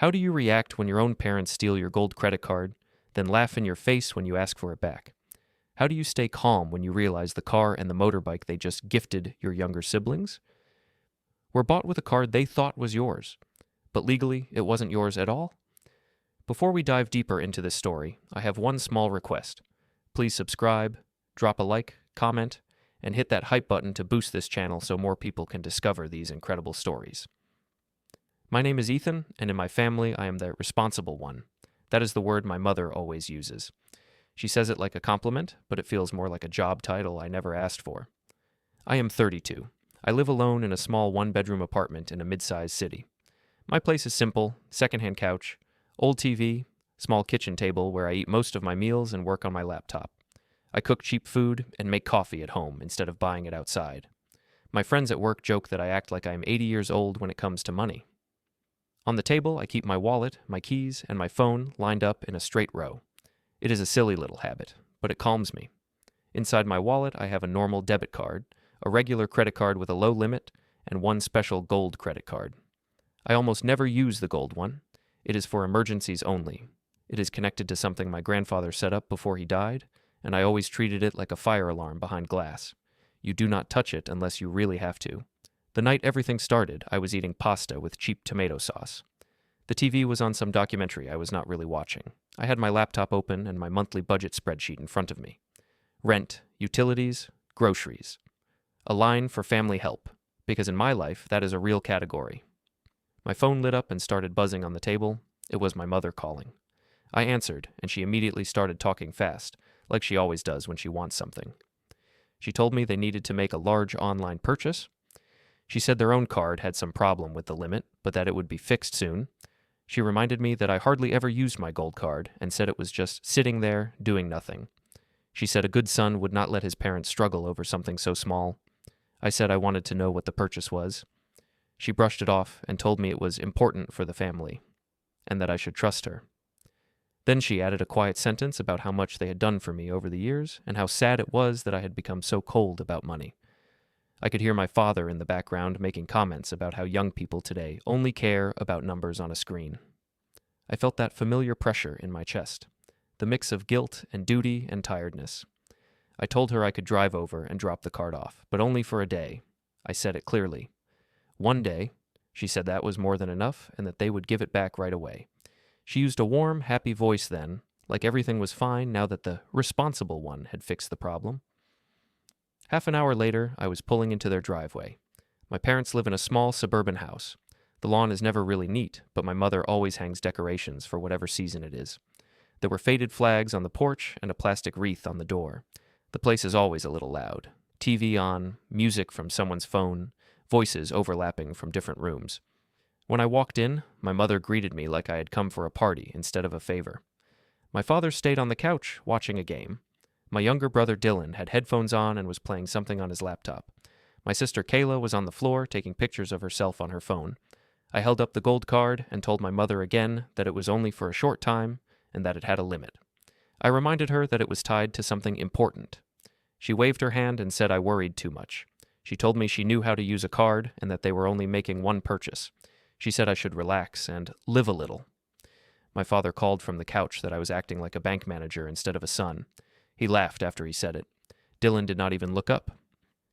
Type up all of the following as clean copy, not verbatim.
How do you react when your own parents steal your gold credit card, then laugh in your face when you ask for it back? How do you stay calm when you realize the car and the motorbike they just gifted your younger siblings were bought with a card they thought was yours, but legally it wasn't yours at all? Before we dive deeper into this story, I have one small request. Please subscribe, drop a like, comment, and hit that hype button to boost this channel so more people can discover these incredible stories. My name is Ethan, and in my family I am the responsible one. That is the word my mother always uses. She says it like a compliment, but it feels more like a job title I never asked for. I am 32. I live alone in a small one-bedroom apartment in a mid-sized city. My place is simple: secondhand couch, old TV, small kitchen table where I eat most of my meals and work on my laptop. I cook cheap food and make coffee at home instead of buying it outside. My friends at work joke that I act like I am 80 years old when it comes to money. On the table, I keep my wallet, my keys, and my phone lined up in a straight row. It is a silly little habit, but it calms me. Inside my wallet, I have a normal debit card, a regular credit card with a low limit, and one special gold credit card. I almost never use the gold one. It is for emergencies only. It is connected to something my grandfather set up before he died, and I always treated it like a fire alarm behind glass. You do not touch it unless you really have to. The night everything started, I was eating pasta with cheap tomato sauce. The TV was on some documentary I was not really watching. I had my laptop open and my monthly budget spreadsheet in front of me. Rent, utilities, groceries. A line for family help, because in my life that is a real category. My phone lit up and started buzzing on the table. It was my mother calling. I answered, and she immediately started talking fast, like she always does when she wants something. She told me they needed to make a large online purchase. She said their own card had some problem with the limit, but that it would be fixed soon. She reminded me that I hardly ever used my gold card and said it was just sitting there doing nothing. She said a good son would not let his parents struggle over something so small. I said I wanted to know what the purchase was. She brushed it off and told me it was important for the family, and that I should trust her. Then she added a quiet sentence about how much they had done for me over the years and how sad it was that I had become so cold about money. I could hear my father in the background making comments about how young people today only care about numbers on a screen. I felt that familiar pressure in my chest, the mix of guilt and duty and tiredness. I told her I could drive over and drop the card off, but only for a day. I said it clearly. One day. She said that was more than enough and that they would give it back right away. She used a warm, happy voice then, like everything was fine now that the responsible one had fixed the problem. Half an hour later, I was pulling into their driveway. My parents live in a small suburban house. The lawn is never really neat, but my mother always hangs decorations for whatever season it is. There were faded flags on the porch and a plastic wreath on the door. The place is always a little loud. TV on, music from someone's phone, voices overlapping from different rooms. When I walked in, my mother greeted me like I had come for a party instead of a favor. My father stayed on the couch watching a game. My younger brother Dylan had headphones on and was playing something on his laptop. My sister Kayla was on the floor taking pictures of herself on her phone. I held up the gold card and told my mother again that it was only for a short time and that it had a limit. I reminded her that it was tied to something important. She waved her hand and said I worried too much. She told me she knew how to use a card and that they were only making one purchase. She said I should relax and live a little. My father called from the couch that I was acting like a bank manager instead of a son. He laughed after he said it. Dylan did not even look up.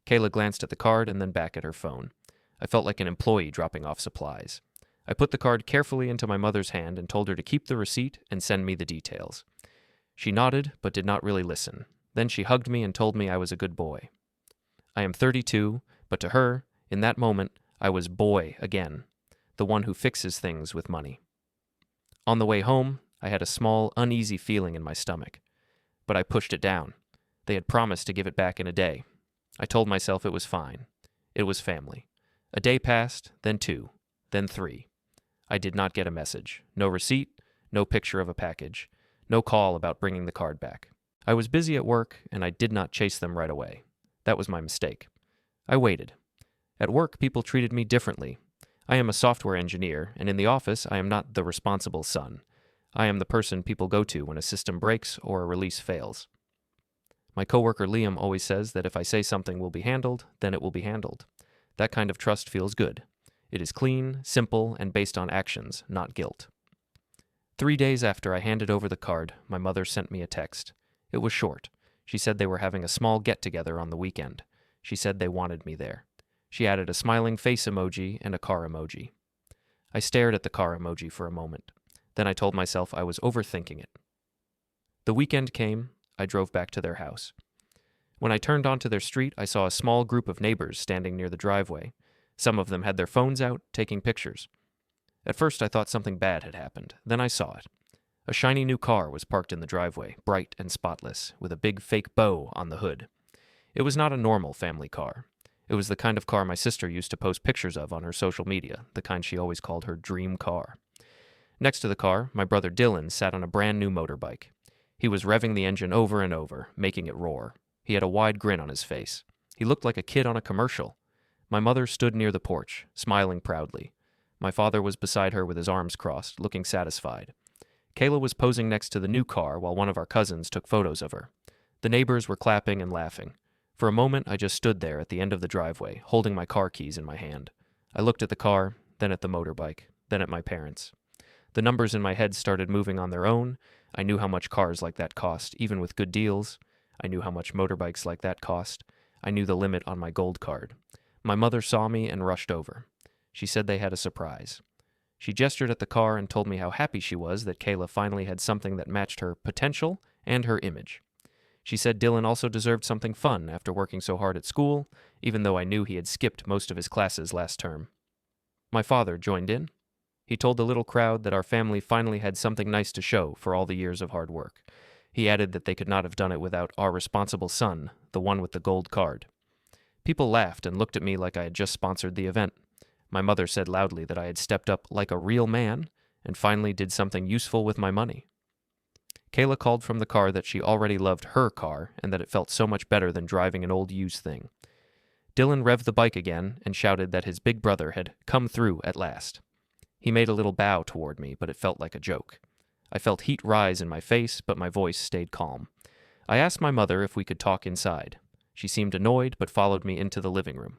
Kayla glanced at the card and then back at her phone. I felt like an employee dropping off supplies. I put the card carefully into my mother's hand and told her to keep the receipt and send me the details. She nodded, but did not really listen. Then she hugged me and told me I was a good boy. I am 32, but to her, in that moment, I was boy again, the one who fixes things with money. On the way home, I had a small, uneasy feeling in my stomach. But I pushed it down. They had promised to give it back in a day. I told myself it was fine. It was family. A day passed, then 2, then 3. I did not get a message. No receipt, no picture of a package, no call about bringing the card back. I was busy at work, and I did not chase them right away. That was my mistake. I waited. At work, people treated me differently. I am a software engineer, and in the office, I am not the responsible son. I am the person people go to when a system breaks or a release fails. My coworker Liam always says that if I say something will be handled, then it will be handled. That kind of trust feels good. It is clean, simple, and based on actions, not guilt. 3 days after I handed over the card, my mother sent me a text. It was short. She said they were having a small get-together on the weekend. She said they wanted me there. She added a smiling face emoji and a car emoji. I stared at the car emoji for a moment. Then I told myself I was overthinking it. The weekend came. I drove back to their house. When I turned onto their street, I saw a small group of neighbors standing near the driveway. Some of them had their phones out, taking pictures. At first, I thought something bad had happened. Then I saw it. A shiny new car was parked in the driveway, bright and spotless, with a big fake bow on the hood. It was not a normal family car. It was the kind of car my sister used to post pictures of on her social media, the kind she always called her dream car. Next to the car, my brother Dylan sat on a brand new motorbike. He was revving the engine over and over, making it roar. He had a wide grin on his face. He looked like a kid on a commercial. My mother stood near the porch, smiling proudly. My father was beside her with his arms crossed, looking satisfied. Kayla was posing next to the new car while one of our cousins took photos of her. The neighbors were clapping and laughing. For a moment, I just stood there at the end of the driveway, holding my car keys in my hand. I looked at the car, then at the motorbike, then at my parents. The numbers in my head started moving on their own. I knew how much cars like that cost, even with good deals. I knew how much motorbikes like that cost. I knew the limit on my gold card. My mother saw me and rushed over. She said they had a surprise. She gestured at the car and told me how happy she was that Kayla finally had something that matched her potential and her image. She said Dylan also deserved something fun after working so hard at school, even though I knew he had skipped most of his classes last term. My father joined in. He told the little crowd that our family finally had something nice to show for all the years of hard work. He added that they could not have done it without our responsible son, the one with the gold card. People laughed and looked at me like I had just sponsored the event. My mother said loudly that I had stepped up like a real man and finally did something useful with my money. Kayla called from the car that she already loved her car and that it felt so much better than driving an old used thing. Dylan revved the bike again and shouted that his big brother had come through at last. He made a little bow toward me, but it felt like a joke. I felt heat rise in my face, but my voice stayed calm. I asked my mother if we could talk inside. She seemed annoyed, but followed me into the living room.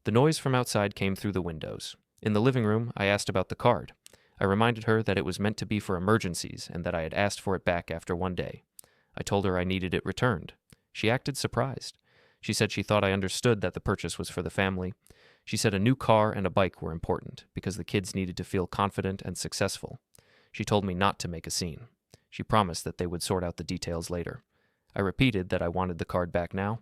The noise from outside came through the windows. In the living room, I asked about the card. I reminded her that it was meant to be for emergencies and that I had asked for it back after one day. I told her I needed it returned. She acted surprised. She said she thought I understood that the purchase was for the family. She said a new car and a bike were important because the kids needed to feel confident and successful. She told me not to make a scene. She promised that they would sort out the details later. I repeated that I wanted the card back now.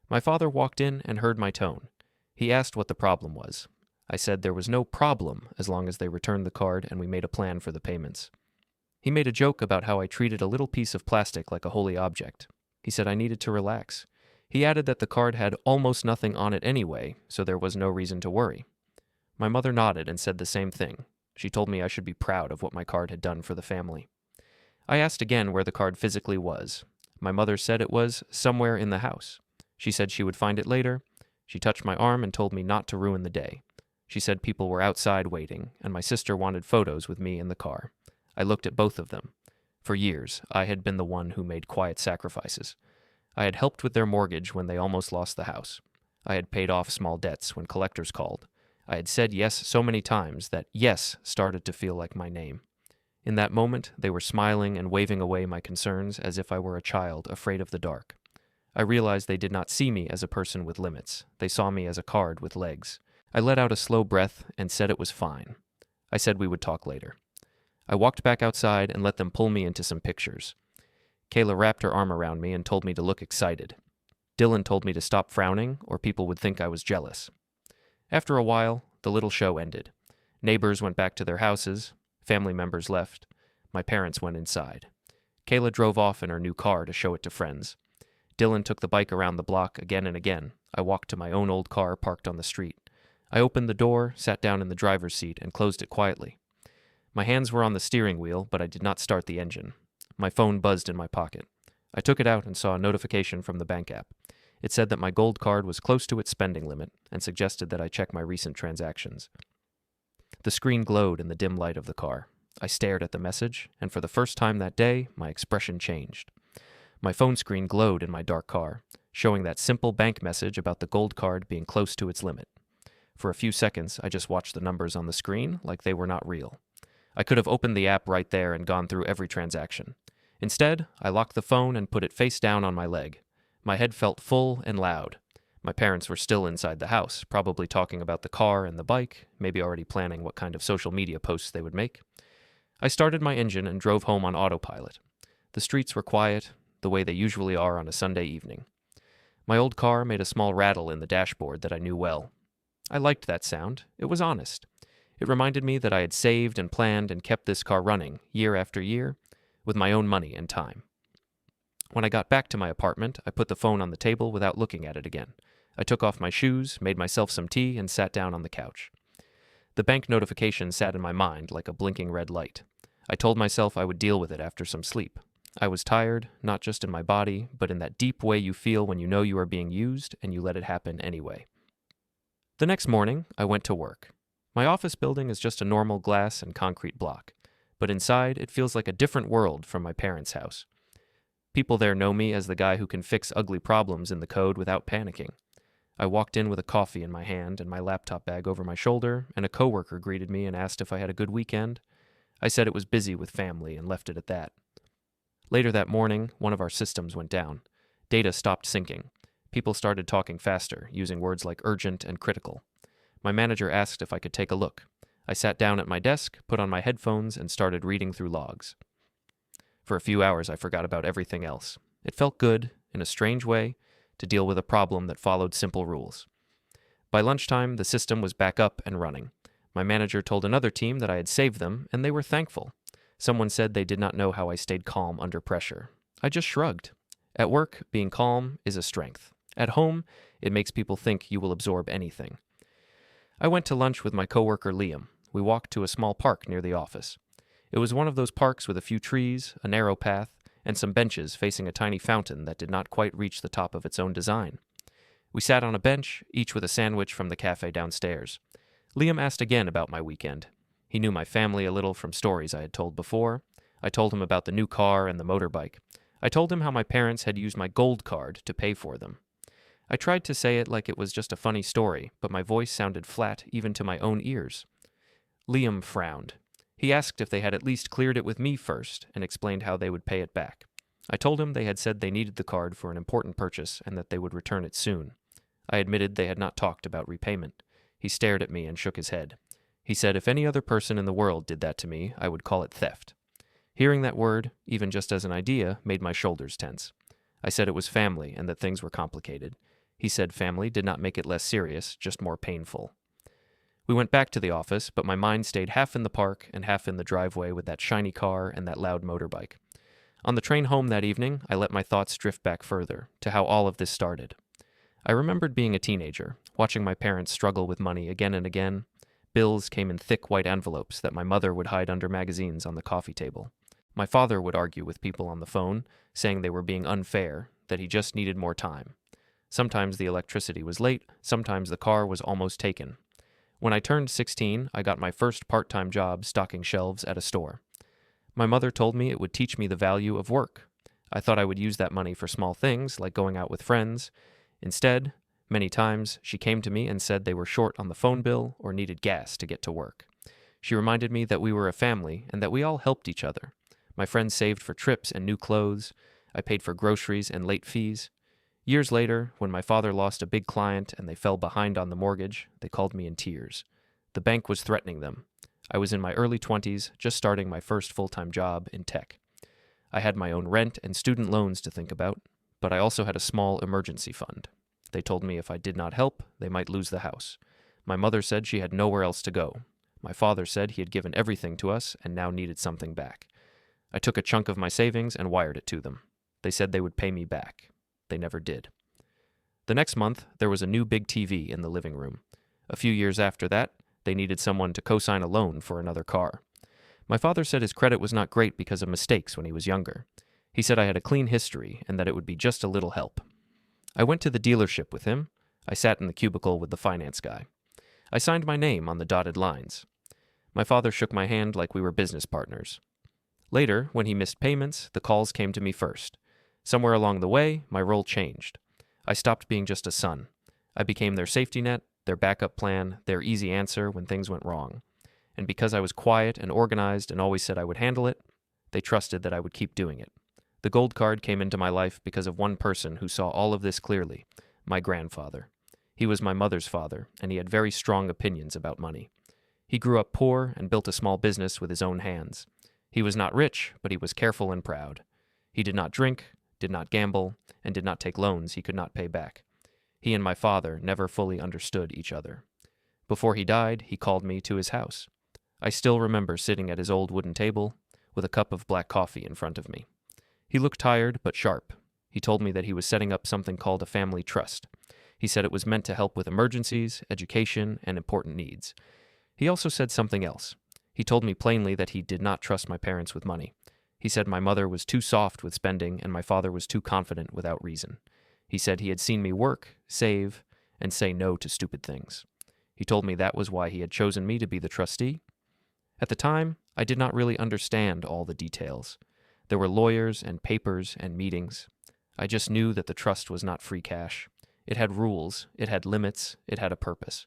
My father walked in and heard my tone. He asked what the problem was. I said there was no problem as long as they returned the card and we made a plan for the payments. He made a joke about how I treated a little piece of plastic like a holy object. He said I needed to relax. He added that the card had almost nothing on it anyway, so there was no reason to worry. My mother nodded and said the same thing. She told me I should be proud of what my card had done for the family. I asked again where the card physically was. My mother said it was somewhere in the house. She said she would find it later. She touched my arm and told me not to ruin the day. She said people were outside waiting, and my sister wanted photos with me in the car. I looked at both of them. For years, I had been the one who made quiet sacrifices. I had helped with their mortgage when they almost lost the house. I had paid off small debts when collectors called. I had said yes so many times that yes started to feel like my name. In that moment, they were smiling and waving away my concerns as if I were a child afraid of the dark. I realized they did not see me as a person with limits. They saw me as a card with legs. I let out a slow breath and said it was fine. I said we would talk later. I walked back outside and let them pull me into some pictures. Kayla wrapped her arm around me and told me to look excited. Dylan told me to stop frowning or people would think I was jealous. After a while, the little show ended. Neighbors went back to their houses. Family members left. My parents went inside. Kayla drove off in her new car to show it to friends. Dylan took the bike around the block again and again. I walked to my own old car parked on the street. I opened the door, sat down in the driver's seat, and closed it quietly. My hands were on the steering wheel, but I did not start the engine. My phone buzzed in my pocket. I took it out and saw a notification from the bank app. It said that my gold card was close to its spending limit and suggested that I check my recent transactions. The screen glowed in the dim light of the car. I stared at the message, and for the first time that day, my expression changed. My phone screen glowed in my dark car, showing that simple bank message about the gold card being close to its limit. For a few seconds, I just watched the numbers on the screen like they were not real. I could have opened the app right there and gone through every transaction. Instead, I locked the phone and put it face down on my leg. My head felt full and loud. My parents were still inside the house, probably talking about the car and the bike, maybe already planning what kind of social media posts they would make. I started my engine and drove home on autopilot. The streets were quiet, the way they usually are on a Sunday evening. My old car made a small rattle in the dashboard that I knew well. I liked that sound. It was honest. It reminded me that I had saved and planned and kept this car running, year after year, with my own money and time. When I got back to my apartment, I put the phone on the table without looking at it again. I took off my shoes, made myself some tea, and sat down on the couch. The bank notification sat in my mind like a blinking red light. I told myself I would deal with it after some sleep. I was tired, not just in my body, but in that deep way you feel when you know you are being used and you let it happen anyway. The next morning, I went to work. My office building is just a normal glass and concrete block, but inside it feels like a different world from my parents' house. People there know me as the guy who can fix ugly problems in the code without panicking. I walked in with a coffee in my hand and my laptop bag over my shoulder, and a coworker greeted me and asked if I had a good weekend. I said it was busy with family and left it at that. Later that morning, one of our systems went down. Data stopped syncing. People started talking faster, using words like urgent and critical. My manager asked if I could take a look. I sat down at my desk, put on my headphones, and started reading through logs. For a few hours, I forgot about everything else. It felt good, in a strange way, to deal with a problem that followed simple rules. By lunchtime, the system was back up and running. My manager told another team that I had saved them, and they were thankful. Someone said they did not know how I stayed calm under pressure. I just shrugged. At work, being calm is a strength. At home, it makes people think you will absorb anything. I went to lunch with my coworker Liam. We walked to a small park near the office. It was one of those parks with a few trees, a narrow path, and some benches facing a tiny fountain that did not quite reach the top of its own design. We sat on a bench, each with a sandwich from the cafe downstairs. Liam asked again about my weekend. He knew my family a little from stories I had told before. I told him about the new car and the motorbike. I told him how my parents had used my gold card to pay for them. I tried to say it like it was just a funny story, but my voice sounded flat even to my own ears. Liam frowned. He asked if they had at least cleared it with me first and explained how they would pay it back. I told him they had said they needed the card for an important purchase and that they would return it soon. I admitted they had not talked about repayment. He stared at me and shook his head. He said if any other person in the world did that to me, I would call it theft. Hearing that word, even just as an idea, made my shoulders tense. I said it was family and that things were complicated. He said family did not make it less serious, just more painful. We went back to the office, but my mind stayed half in the park and half in the driveway with that shiny car and that loud motorbike. On the train home that evening, I let my thoughts drift back further, to how all of this started. I remembered being a teenager, watching my parents struggle with money again and again. Bills came in thick white envelopes that my mother would hide under magazines on the coffee table. My father would argue with people on the phone, saying they were being unfair, that he just needed more time. Sometimes the electricity was late, sometimes the car was almost taken. When I turned 16, I got my first part-time job stocking shelves at a store. My mother told me it would teach me the value of work. I thought I would use that money for small things, like going out with friends. Instead, many times, she came to me and said they were short on the phone bill or needed gas to get to work. She reminded me that we were a family and that we all helped each other. My friends saved for trips and new clothes. I paid for groceries and late fees. Years later, when my father lost a big client and they fell behind on the mortgage, they called me in tears. The bank was threatening them. I was in my early 20s, just starting my first full-time job in tech. I had my own rent and student loans to think about, but I also had a small emergency fund. They told me if I did not help, they might lose the house. My mother said she had nowhere else to go. My father said he had given everything to us and now needed something back. I took a chunk of my savings and wired it to them. They said they would pay me back. They never did. The next month, there was a new big TV in the living room. A few years after that, they needed someone to co-sign a loan for another car. My father said his credit was not great because of mistakes when he was younger. He said I had a clean history and that it would be just a little help. I went to the dealership with him. I sat in the cubicle with the finance guy. I signed my name on the dotted lines. My father shook my hand like we were business partners. Later, when he missed payments, the calls came to me first. Somewhere along the way, my role changed. I stopped being just a son. I became their safety net, their backup plan, their easy answer when things went wrong. and because I was quiet and organized and always said I would handle it, they trusted that I would keep doing it. The gold card came into my life because of one person who saw all of this clearly, my grandfather. He was my mother's father, and he had very strong opinions about money. He grew up poor and built a small business with his own hands. He was not rich, but he was careful and proud. He did not drink, did not gamble, and did not take loans he could not pay back. He and my father never fully understood each other. Before he died, he called me to his house. I still remember sitting at his old wooden table with a cup of black coffee in front of me. He looked tired but sharp. He told me that he was setting up something called a family trust. He said it was meant to help with emergencies, education, and important needs. He also said something else. He told me plainly that he did not trust my parents with money. He said my mother was too soft with spending and my father was too confident without reason. He said he had seen me work, save, and say no to stupid things. He told me that was why he had chosen me to be the trustee. At the time, I did not really understand all the details. There were lawyers and papers and meetings. I just knew that the trust was not free cash. It had rules, it had limits, it had a purpose.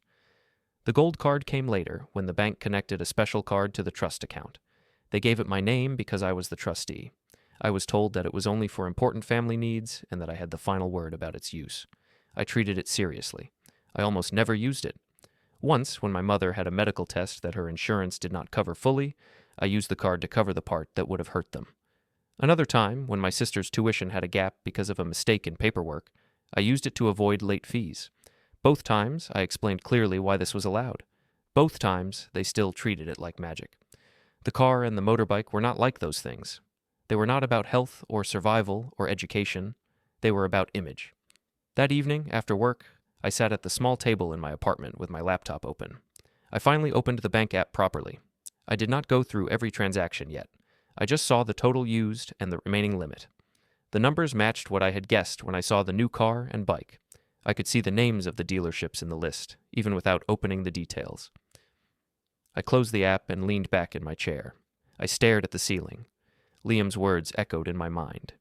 The gold card came later when the bank connected a special card to the trust account. They gave it my name because I was the trustee. I was told that it was only for important family needs and that I had the final word about its use. I treated it seriously. I almost never used it. Once, when my mother had a medical test that her insurance did not cover fully, I used the card to cover the part that would have hurt them. Another time, when my sister's tuition had a gap because of a mistake in paperwork, I used it to avoid late fees. Both times, I explained clearly why this was allowed. Both times, they still treated it like magic. The car and the motorbike were not like those things. They were not about health or survival or education. They were about image. That evening, after work, I sat at the small table in my apartment with my laptop open. I finally opened the bank app properly. I did not go through every transaction yet. I just saw the total used and the remaining limit. The numbers matched what I had guessed when I saw the new car and bike. I could see the names of the dealerships in the list, even without opening the details. I closed the app and leaned back in my chair. I stared at the ceiling. Liam's words echoed in my mind.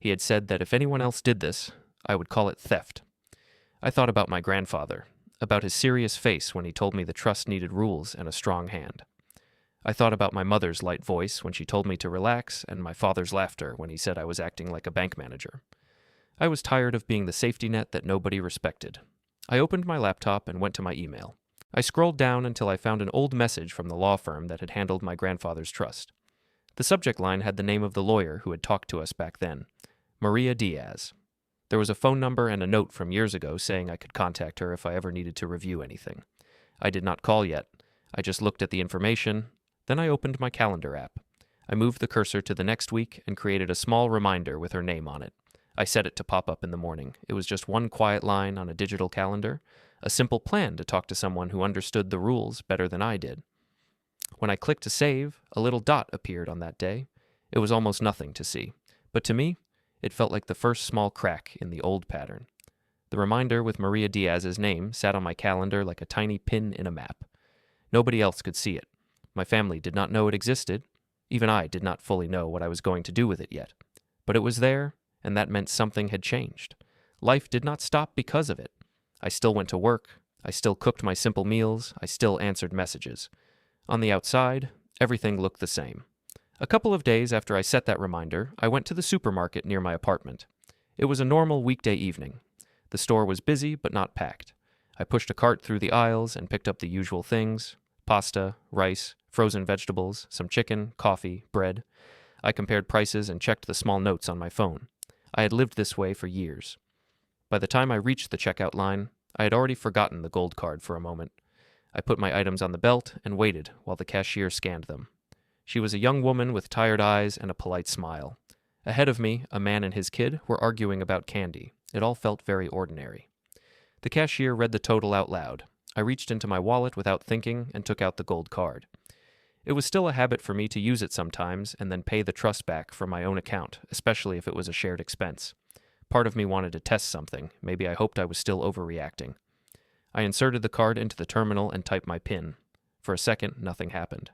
He had said that if anyone else did this, I would call it theft. I thought about my grandfather, about his serious face when he told me the trust needed rules and a strong hand. I thought about my mother's light voice when she told me to relax and my father's laughter when he said I was acting like a bank manager. I was tired of being the safety net that nobody respected. I opened my laptop and went to my email. I scrolled down until I found an old message from the law firm that had handled my grandfather's trust. The subject line had the name of the lawyer who had talked to us back then, Maria Diaz. There was a phone number and a note from years ago saying I could contact her if I ever needed to review anything. I did not call yet. I just looked at the information. Then I opened my calendar app. I moved the cursor to the next week and created a small reminder with her name on it. I set it to pop up in the morning. It was just one quiet line on a digital calendar, a simple plan to talk to someone who understood the rules better than I did. When I clicked to save, a little dot appeared on that day. It was almost nothing to see, but to me, it felt like the first small crack in the old pattern. The reminder with Maria Diaz's name sat on my calendar like a tiny pin in a map. Nobody else could see it. My family did not know it existed. Even I did not fully know what I was going to do with it yet. But it was there, and that meant something had changed. Life did not stop because of it. I still went to work. I still cooked my simple meals. I still answered messages. On the outside, everything looked the same. A couple of days after I set that reminder, I went to the supermarket near my apartment. It was a normal weekday evening. The store was busy but not packed. I pushed a cart through the aisles and picked up the usual things: pasta, rice, frozen vegetables, some chicken, coffee, bread. I compared prices and checked the small notes on my phone. I had lived this way for years. By the time I reached the checkout line, I had already forgotten the gold card for a moment. I put my items on the belt and waited while the cashier scanned them. She was a young woman with tired eyes and a polite smile. Ahead of me, a man and his kid were arguing about candy. It all felt very ordinary. The cashier read the total out loud. I reached into my wallet without thinking and took out the gold card. It was still a habit for me to use it sometimes and then pay the trust back from my own account, especially if it was a shared expense. Part of me wanted to test something. Maybe I hoped I was still overreacting. I inserted the card into the terminal and typed my PIN. For a second, nothing happened.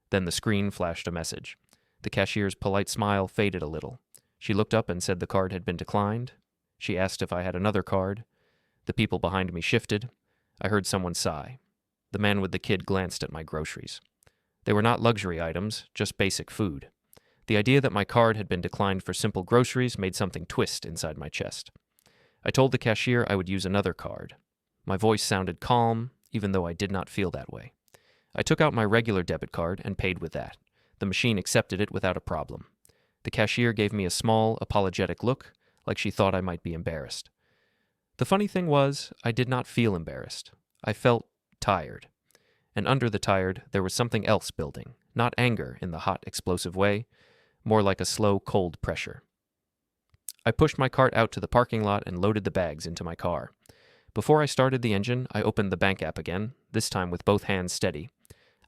Then the screen flashed a message. The cashier's polite smile faded a little. She looked up and said the card had been declined. She asked if I had another card. The people behind me shifted. I heard someone sigh. The man with the kid glanced at my groceries. They were not luxury items, just basic food. The idea that my card had been declined for simple groceries made something twist inside my chest. I told the cashier I would use another card. My voice sounded calm, even though I did not feel that way. I took out my regular debit card and paid with that. The machine accepted it without a problem. The cashier gave me a small, apologetic look, like she thought I might be embarrassed. The funny thing was, I did not feel embarrassed. I felt tired. And under the tired, there was something else building, not anger in the hot, explosive way, more like a slow, cold pressure. I pushed my cart out to the parking lot and loaded the bags into my car. Before I started the engine, I opened the bank app again, this time with both hands steady.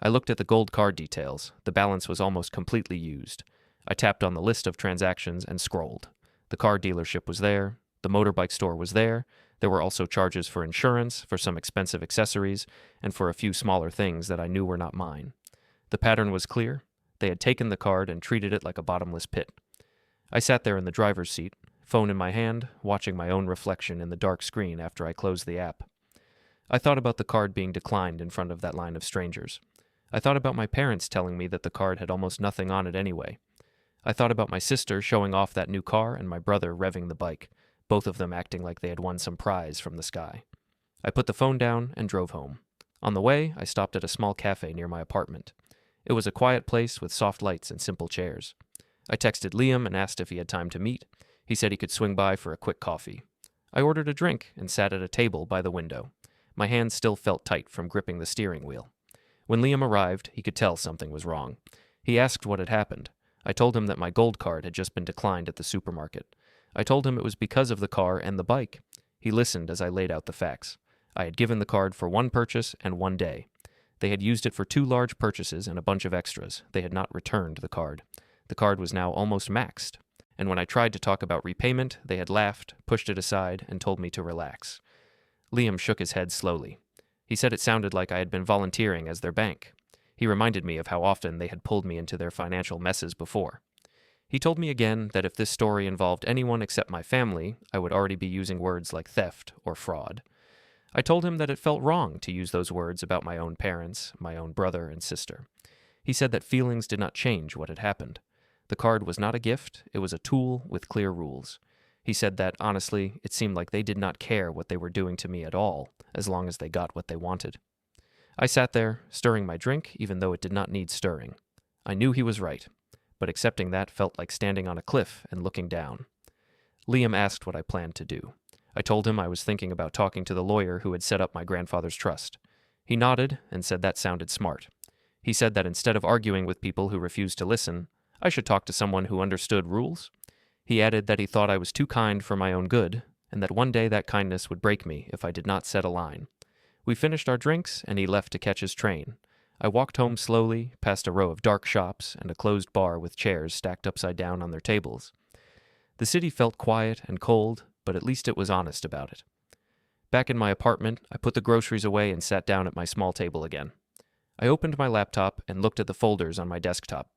I looked at the gold card details. The balance was almost completely used. I tapped on the list of transactions and scrolled. The car dealership was there. The motorbike store was there. There were also charges for insurance, for some expensive accessories, and for a few smaller things that I knew were not mine. The pattern was clear. They had taken the card and treated it like a bottomless pit. I sat there in the driver's seat, phone in my hand, watching my own reflection in the dark screen after I closed the app. I thought about the card being declined in front of that line of strangers. I thought about my parents telling me that the card had almost nothing on it anyway. I thought about my sister showing off that new car and my brother revving the bike, both of them acting like they had won some prize from the sky. I put the phone down and drove home. On the way, I stopped at a small cafe near my apartment. It was a quiet place with soft lights and simple chairs. I texted Liam and asked if he had time to meet. He said he could swing by for a quick coffee. I ordered a drink and sat at a table by the window. My hands still felt tight from gripping the steering wheel. When Liam arrived, he could tell something was wrong. He asked what had happened. I told him that my gold card had just been declined at the supermarket. I told him it was because of the car and the bike. He listened as I laid out the facts. I had given the card for one purchase and one day. They had used it for 2 large purchases and a bunch of extras. They had not returned the card. The card was now almost maxed. And when I tried to talk about repayment, they had laughed, pushed it aside, and told me to relax. Liam shook his head slowly. He said it sounded like I had been volunteering as their bank. He reminded me of how often they had pulled me into their financial messes before. He told me again that if this story involved anyone except my family, I would already be using words like theft or fraud. I told him that it felt wrong to use those words about my own parents, my own brother and sister. He said that feelings did not change what had happened. The card was not a gift, it was a tool with clear rules. He said that, honestly, it seemed like they did not care what they were doing to me at all, as long as they got what they wanted. I sat there, stirring my drink, even though it did not need stirring. I knew he was right, but accepting that felt like standing on a cliff and looking down. Liam asked what I planned to do. I told him I was thinking about talking to the lawyer who had set up my grandfather's trust. He nodded and said that sounded smart. He said that instead of arguing with people who refused to listen, I should talk to someone who understood rules. He added that he thought I was too kind for my own good, and that one day that kindness would break me if I did not set a line. We finished our drinks, and he left to catch his train. I walked home slowly, past a row of dark shops and a closed bar with chairs stacked upside down on their tables. The city felt quiet and cold, but at least it was honest about it. Back in my apartment, I put the groceries away and sat down at my small table again. I opened my laptop and looked at the folders on my desktop.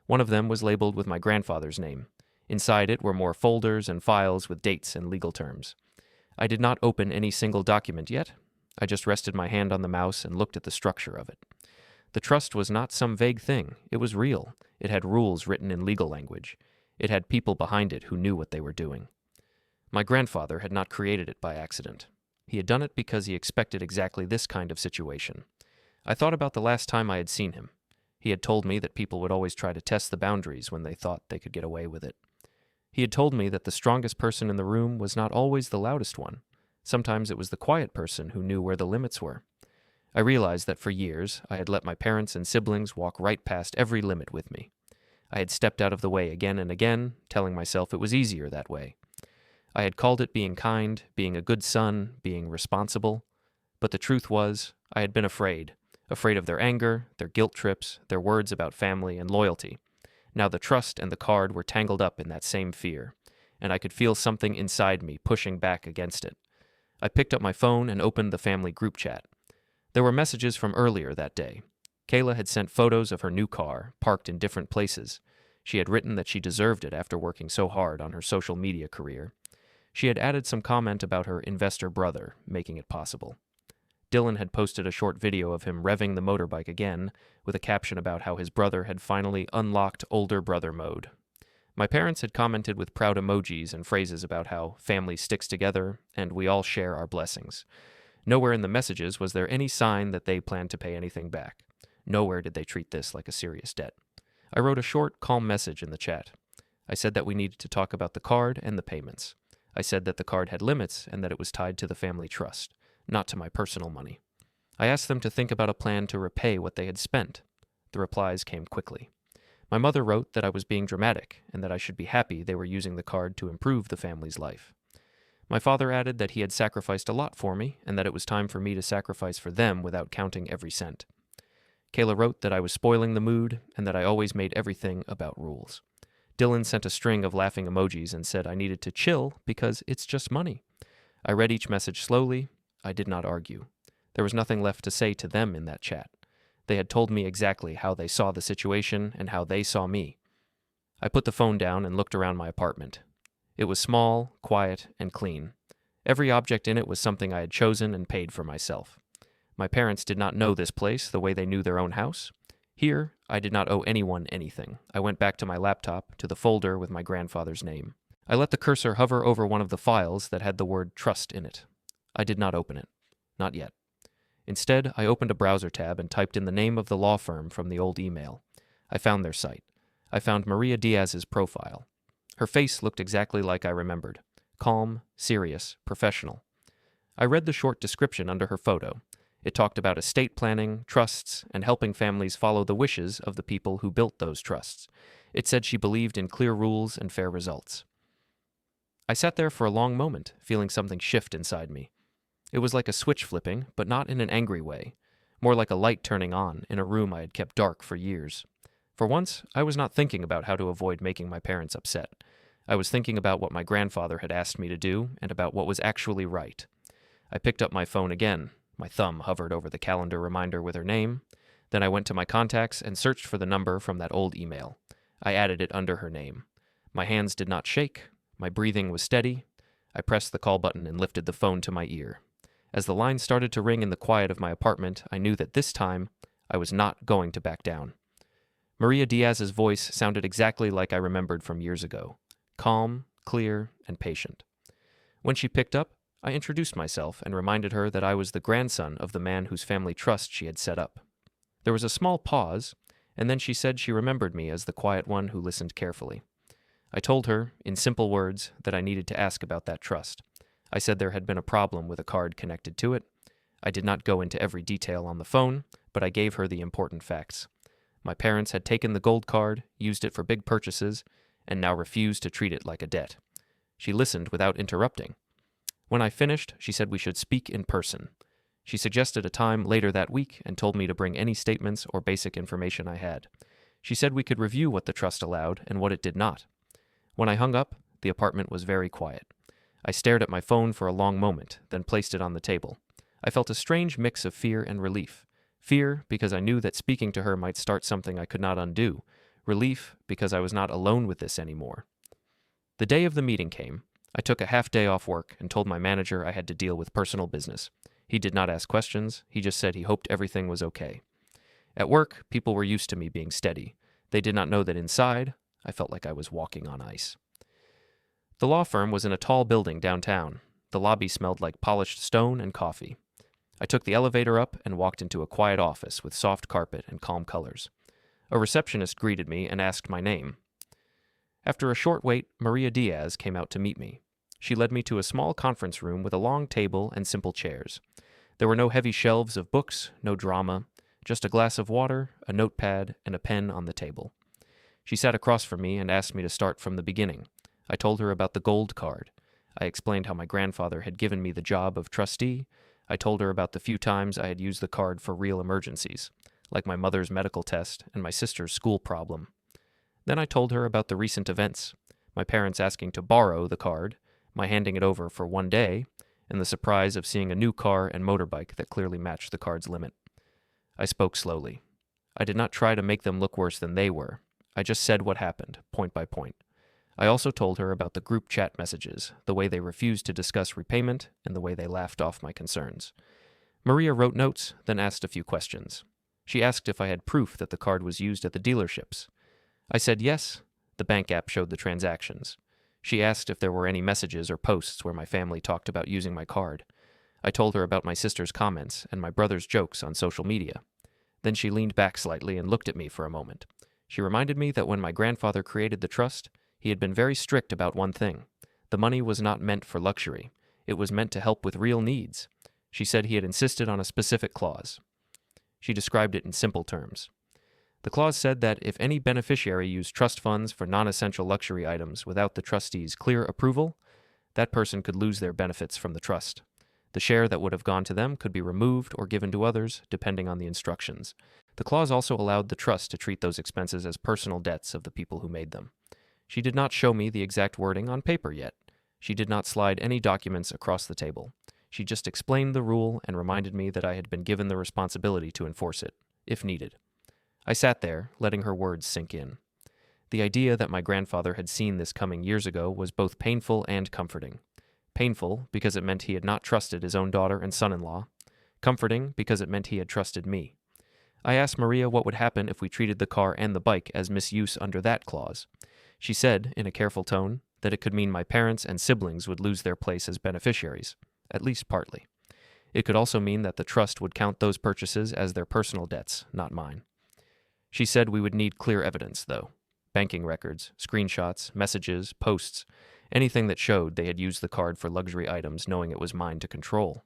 One of them was labeled with my grandfather's name. Inside it were more folders and files with dates and legal terms. I did not open any single document yet. I just rested my hand on the mouse and looked at the structure of it. The trust was not some vague thing. It was real. It had rules written in legal language. It had people behind it who knew what they were doing. My grandfather had not created it by accident. He had done it because he expected exactly this kind of situation. I thought about the last time I had seen him. He had told me that people would always try to test the boundaries when they thought they could get away with it. He had told me that the strongest person in the room was not always the loudest one. Sometimes it was the quiet person who knew where the limits were. I realized that for years I had let my parents and siblings walk right past every limit with me. I had stepped out of the way again and again, telling myself it was easier that way. I had called it being kind, being a good son, being responsible. But the truth was, I had been afraid of their anger, their guilt trips, their words about family and loyalty. Now the trust and the card were tangled up in that same fear, and I could feel something inside me pushing back against it. I picked up my phone and opened the family group chat. There were messages from earlier that day. Kayla had sent photos of her new car, parked in different places. She had written that she deserved it after working so hard on her social media career. She had added some comment about her investor brother, making it possible. Dylan had posted a short video of him revving the motorbike again, with a caption about how his brother had finally unlocked older brother mode. My parents had commented with proud emojis and phrases about how family sticks together and we all share our blessings. Nowhere in the messages was there any sign that they planned to pay anything back. Nowhere did they treat this like a serious debt. I wrote a short, calm message in the chat. I said that we needed to talk about the card and the payments. I said that the card had limits and that it was tied to the family trust, not to my personal money. I asked them to think about a plan to repay what they had spent. The replies came quickly. My mother wrote that I was being dramatic and that I should be happy they were using the card to improve the family's life. My father added that he had sacrificed a lot for me and that it was time for me to sacrifice for them without counting every cent. Kayla wrote that I was spoiling the mood and that I always made everything about rules. Dylan sent a string of laughing emojis and said I needed to chill because it's just money. I read each message slowly. I did not argue. There was nothing left to say to them in that chat. They had told me exactly how they saw the situation and how they saw me. I put the phone down and looked around my apartment. It was small, quiet, and clean. Every object in it was something I had chosen and paid for myself. My parents did not know this place the way they knew their own house. Here, I did not owe anyone anything. I went back to my laptop, to the folder with my grandfather's name. I let the cursor hover over one of the files that had the word trust in it. I did not open it. Not yet. Instead, I opened a browser tab and typed in the name of the law firm from the old email. I found their site. I found Maria Diaz's profile. Her face looked exactly like I remembered. Calm, serious, professional. I read the short description under her photo. It talked about estate planning, trusts, and helping families follow the wishes of the people who built those trusts. It said she believed in clear rules and fair results. I sat there for a long moment, feeling something shift inside me. It was like a switch flipping, but not in an angry way. More like a light turning on in a room I had kept dark for years. For once, I was not thinking about how to avoid making my parents upset. I was thinking about what my grandfather had asked me to do and about what was actually right. I picked up my phone again. My thumb hovered over the calendar reminder with her name. Then I went to my contacts and searched for the number from that old email. I added it under her name. My hands did not shake. My breathing was steady. I pressed the call button and lifted the phone to my ear. As the line started to ring in the quiet of my apartment, I knew that this time I was not going to back down. Maria Diaz's voice sounded exactly like I remembered from years ago. Calm, clear, and patient. When she picked up, I introduced myself and reminded her that I was the grandson of the man whose family trust she had set up. There was a small pause, and then she said she remembered me as the quiet one who listened carefully. I told her, in simple words, that I needed to ask about that trust. I said there had been a problem with a card connected to it. I did not go into every detail on the phone, but I gave her the important facts. My parents had taken the gold card, used it for big purchases, and now refused to treat it like a debt. She listened without interrupting. When I finished, she said we should speak in person. She suggested a time later that week and told me to bring any statements or basic information I had. She said we could review what the trust allowed and what it did not. When I hung up, the apartment was very quiet. I stared at my phone for a long moment, then placed it on the table. I felt a strange mix of fear and relief. Fear, because I knew that speaking to her might start something I could not undo. Relief, because I was not alone with this anymore. The day of the meeting came. I took a half day off work and told my manager I had to deal with personal business. He did not ask questions. He just said he hoped everything was okay. At work, people were used to me being steady. They did not know that inside, I felt like I was walking on ice. The law firm was in a tall building downtown. The lobby smelled like polished stone and coffee. I took the elevator up and walked into a quiet office with soft carpet and calm colors. A receptionist greeted me and asked my name. After a short wait, Maria Diaz came out to meet me. She led me to a small conference room with a long table and simple chairs. There were no heavy shelves of books, no drama, just a glass of water, a notepad, and a pen on the table. She sat across from me and asked me to start from the beginning. I told her about the gold card. I explained how my grandfather had given me the job of trustee. I told her about the few times I had used the card for real emergencies, like my mother's medical test and my sister's school problem. Then I told her about the recent events, my parents asking to borrow the card, my handing it over for one day, and the surprise of seeing a new car and motorbike that clearly matched the card's limit. I spoke slowly. I did not try to make them look worse than they were. I just said what happened, point by point. I also told her about the group chat messages, the way they refused to discuss repayment, and the way they laughed off my concerns. Maria wrote notes, then asked a few questions. She asked if I had proof that the card was used at the dealerships. I said yes. The bank app showed the transactions. She asked if there were any messages or posts where my family talked about using my card. I told her about my sister's comments and my brother's jokes on social media. Then she leaned back slightly and looked at me for a moment. She reminded me that when my grandfather created the trust, he had been very strict about one thing. The money was not meant for luxury. It was meant to help with real needs. She said he had insisted on a specific clause. She described it in simple terms. The clause said that if any beneficiary used trust funds for non-essential luxury items without the trustee's clear approval, that person could lose their benefits from the trust. The share that would have gone to them could be removed or given to others, depending on the instructions. The clause also allowed the trust to treat those expenses as personal debts of the people who made them. She did not show me the exact wording on paper yet. She did not slide any documents across the table. She just explained the rule and reminded me that I had been given the responsibility to enforce it, if needed. I sat there, letting her words sink in. The idea that my grandfather had seen this coming years ago was both painful and comforting. Painful because it meant he had not trusted his own daughter and son-in-law. Comforting because it meant he had trusted me. I asked Maria what would happen if we treated the car and the bike as misuse under that clause. She said, in a careful tone, that it could mean my parents and siblings would lose their place as beneficiaries, at least partly. It could also mean that the trust would count those purchases as their personal debts, not mine. She said we would need clear evidence, though. Banking records, screenshots, messages, posts, anything that showed they had used the card for luxury items knowing it was mine to control.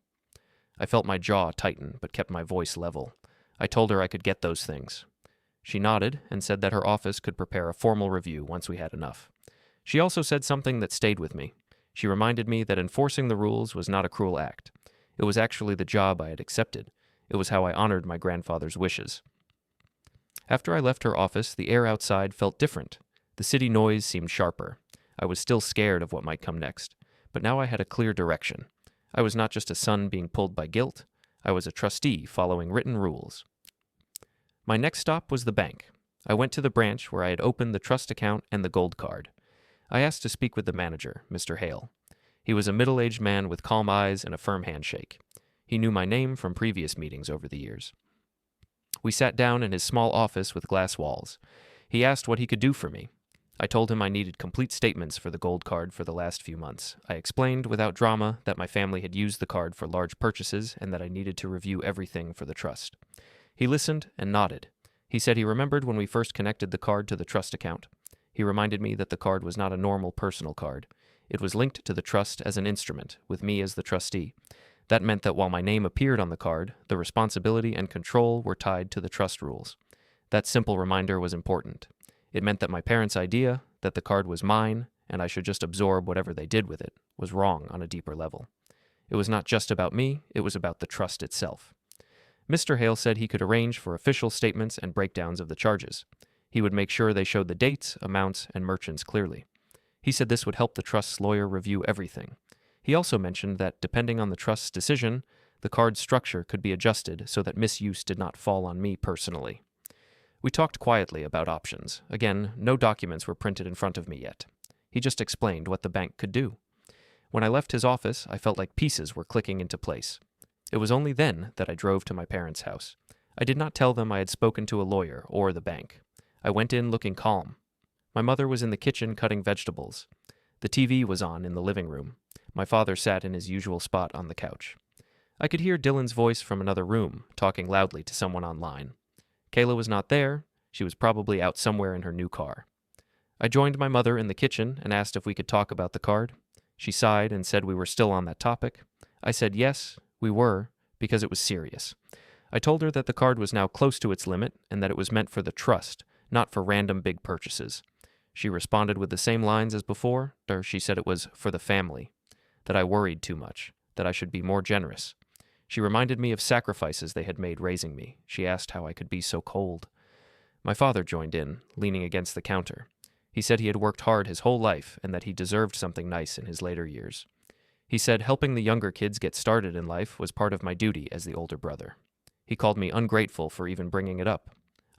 I felt my jaw tighten, but kept my voice level. I told her I could get those things. She nodded and said that her office could prepare a formal review once we had enough. She also said something that stayed with me. She reminded me that enforcing the rules was not a cruel act. It was actually the job I had accepted. It was how I honored my grandfather's wishes. After I left her office, the air outside felt different. The city noise seemed sharper. I was still scared of what might come next, but now I had a clear direction. I was not just a son being pulled by guilt. I was a trustee following written rules. My next stop was the bank. I went to the branch where I had opened the trust account and the gold card. I asked to speak with the manager, Mr. Hale. He was a middle-aged man with calm eyes and a firm handshake. He knew my name from previous meetings over the years. We sat down in his small office with glass walls. He asked what he could do for me. I told him I needed complete statements for the gold card for the last few months. I explained without drama that my family had used the card for large purchases and that I needed to review everything for the trust. He listened and nodded. He said he remembered when we first connected the card to the trust account. He reminded me that the card was not a normal personal card. It was linked to the trust as an instrument, with me as the trustee. That meant that while my name appeared on the card, the responsibility and control were tied to the trust rules. That simple reminder was important. It meant that my parents' idea, that the card was mine, and I should just absorb whatever they did with it, was wrong on a deeper level. It was not just about me, it was about the trust itself. Mr. Hale said he could arrange for official statements and breakdowns of the charges. He would make sure they showed the dates, amounts, and merchants clearly. He said this would help the trust's lawyer review everything. He also mentioned that, depending on the trust's decision, the card's structure could be adjusted so that misuse did not fall on me personally. We talked quietly about options. Again, no documents were printed in front of me yet. He just explained what the bank could do. When I left his office, I felt like pieces were clicking into place. It was only then that I drove to my parents' house. I did not tell them I had spoken to a lawyer or the bank. I went in looking calm. My mother was in the kitchen cutting vegetables. The TV was on in the living room. My father sat in his usual spot on the couch. I could hear Dylan's voice from another room, talking loudly to someone online. Kayla was not there. She was probably out somewhere in her new car. I joined my mother in the kitchen and asked if we could talk about the card. She sighed and said we were still on that topic. I said yes, we were, because it was serious. I told her that the card was now close to its limit and that it was meant for the trust, not for random big purchases. She responded with the same lines as before, or she said it was for the family, that I worried too much, that I should be more generous. She reminded me of sacrifices they had made raising me. She asked how I could be so cold. My father joined in, leaning against the counter. He said he had worked hard his whole life and that he deserved something nice in his later years. He said helping the younger kids get started in life was part of my duty as the older brother. He called me ungrateful for even bringing it up.